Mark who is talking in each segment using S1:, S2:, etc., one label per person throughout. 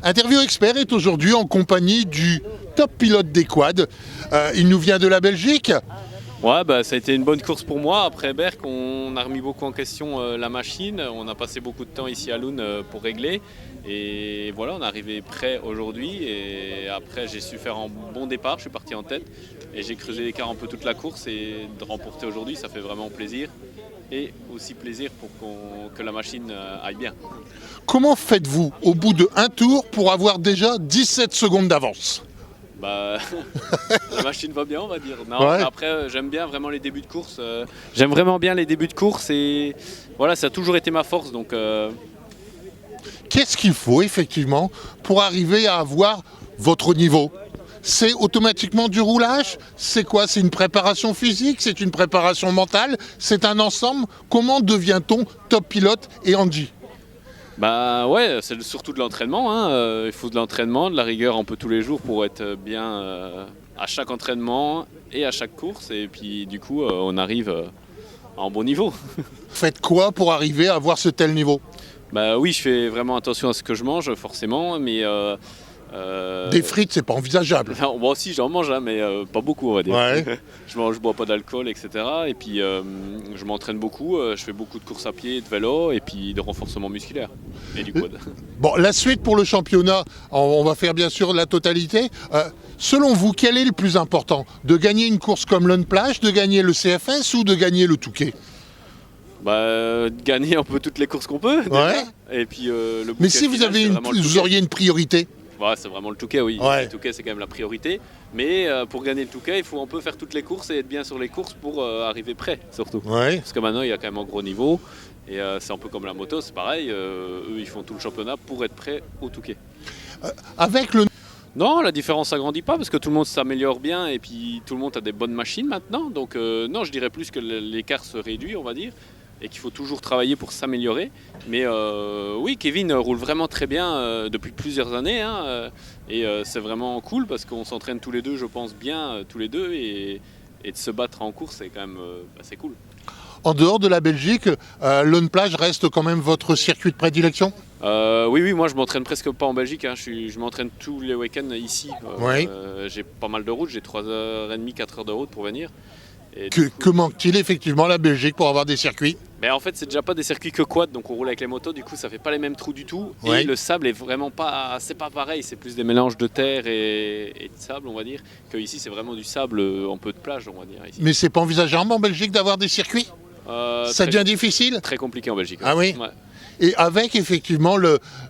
S1: Interview Expert est aujourd'hui en compagnie du top pilote des quads. Il nous vient de la Belgique.
S2: Ouais, ça a été une bonne course pour moi. Après Berck, on a remis beaucoup en question la machine. On a passé beaucoup de temps ici à Loon pour régler. Et voilà, on est arrivé prêt aujourd'hui. Et après, j'ai su faire un bon départ. Je suis parti en tête. Et j'ai creusé l'écart un peu toute la course. Et de remporter aujourd'hui, ça fait vraiment plaisir. Et aussi plaisir pour que la machine aille bien.
S1: Comment faites-vous au bout de un tour pour avoir déjà 17 secondes d'avance?
S2: La machine va bien, on va dire. Non,
S1: ouais.
S2: Après, j'aime bien vraiment les débuts de course. J'aime vraiment bien les débuts de course et voilà, ça a toujours été ma force. Donc,
S1: Qu'est-ce qu'il faut effectivement pour arriver à avoir votre niveau? C'est automatiquement du roulage? C'est quoi? C'est une préparation physique? C'est une préparation mentale? C'est un ensemble? Comment devient-on top pilote et Andy?
S2: Ouais, c'est surtout de l'entraînement. Hein. Il faut de l'entraînement, de la rigueur un peu tous les jours pour être bien à chaque entraînement et à chaque course. Et puis du coup, on arrive à un bon niveau.
S1: Faites quoi pour arriver à avoir ce tel niveau?
S2: Oui, je fais vraiment attention à ce que je mange, forcément, mais
S1: des frites, c'est pas envisageable.
S2: Non, moi aussi, j'en mange, hein, mais pas beaucoup, on va dire.
S1: Ouais.
S2: Je bois pas d'alcool, etc. Et puis, je m'entraîne beaucoup. Je fais beaucoup de courses à pied, de vélo, et puis de renforcement musculaire et du quad.
S1: Bon, la suite pour le championnat, on va faire bien sûr la totalité. Selon vous, quel est le plus important? De gagner une course comme Lone Plage, de gagner le CFS ou de gagner le Touquet?
S2: Gagner un peu toutes les courses qu'on peut.
S1: Ouais.
S2: Déjà. Et puis, le
S1: Mais si vous, vous auriez une priorité?
S2: C'est vraiment le Touquet, oui.
S1: Ouais.
S2: Le Touquet, c'est quand même la priorité. Mais pour gagner le Touquet, il faut un peu faire toutes les courses et être bien sur les courses pour arriver prêt, surtout.
S1: Ouais.
S2: Parce que maintenant, il y a quand même un gros niveau. Et c'est un peu comme la moto, c'est pareil. Eux, ils font tout le championnat pour être prêts au Touquet.
S1: Avec le...
S2: Non, la différence s'agrandit pas parce que tout le monde s'améliore bien et puis tout le monde a des bonnes machines maintenant. Donc non, je dirais plus que l'écart se réduit, on va dire. Et qu'il faut toujours travailler pour s'améliorer. Mais oui, Kevin roule vraiment très bien depuis plusieurs années. Et c'est vraiment cool parce qu'on s'entraîne tous les deux, je pense bien, tous les deux. Et de se battre en course, c'est quand même c'est cool.
S1: En dehors de la Belgique, Lone Plage reste quand même votre circuit de prédilection?
S2: Oui, moi je m'entraîne presque pas en Belgique. Je m'entraîne tous les week-ends ici.
S1: Oui.
S2: J'ai pas mal de route, j'ai 3h30, 4 heures de route pour venir.
S1: Que manque-t-il effectivement à la Belgique pour avoir des circuits?
S2: En fait, c'est déjà pas des circuits que quad, donc on roule avec les motos, du coup ça fait pas les mêmes trous du tout.
S1: Ouais.
S2: Et le sable est vraiment pas, c'est pas pareil, c'est plus des mélanges de terre et de sable, on va dire. Que ici c'est vraiment du sable un peu de plage, on va dire. Ici.
S1: Mais c'est pas envisageable en Belgique d'avoir des circuits? Ça devient difficile?
S2: Très compliqué en Belgique.
S1: Ah oui?
S2: Ouais.
S1: Et avec effectivement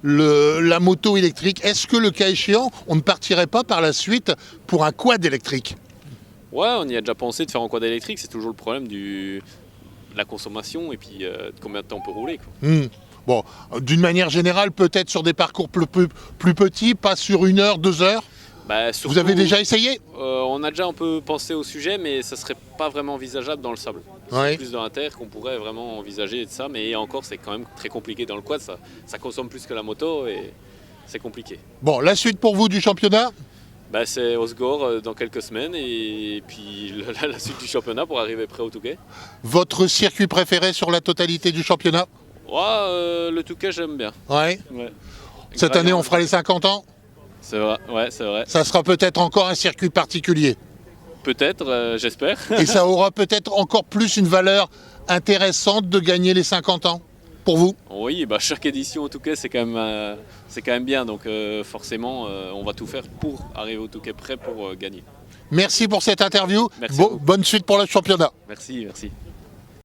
S1: la moto électrique, est-ce que le cas échéant, on ne partirait pas par la suite pour un quad électrique?
S2: Ouais, on y a déjà pensé de faire un quad électrique, c'est toujours le problème de la consommation et puis de combien de temps on peut rouler. Quoi.
S1: Bon, d'une manière générale, peut-être sur des parcours plus petits, pas sur 1 heure, 2 heures?
S2: Surtout,
S1: vous avez déjà essayé?
S2: On a déjà un peu pensé au sujet, mais ça serait pas vraiment envisageable dans le sable.
S1: Ouais.
S2: C'est plus dans la terre qu'on pourrait vraiment envisager de ça, mais encore c'est quand même très compliqué dans le quad, ça consomme plus que la moto et c'est compliqué.
S1: Bon, la suite pour vous du championnat?
S2: C'est Osgore dans quelques semaines et puis la suite du championnat pour arriver prêt au Touquet.
S1: Votre circuit préféré sur la totalité du championnat?
S2: Le Touquet j'aime bien.
S1: Ouais.
S2: Ouais.
S1: Cette année on fera les 50 ans?
S2: C'est vrai, ouais, c'est vrai.
S1: Ça sera peut-être encore un circuit particulier.
S2: Peut-être, j'espère.
S1: Et ça aura peut-être encore plus une valeur intéressante de gagner les 50 ans, pour vous?
S2: Oui, chaque édition au Touquet, c'est quand même bien. Donc forcément, on va tout faire pour arriver au Touquet prêt pour gagner.
S1: Merci pour cette interview.
S2: Merci.
S1: Bonne suite pour le championnat.
S2: Merci.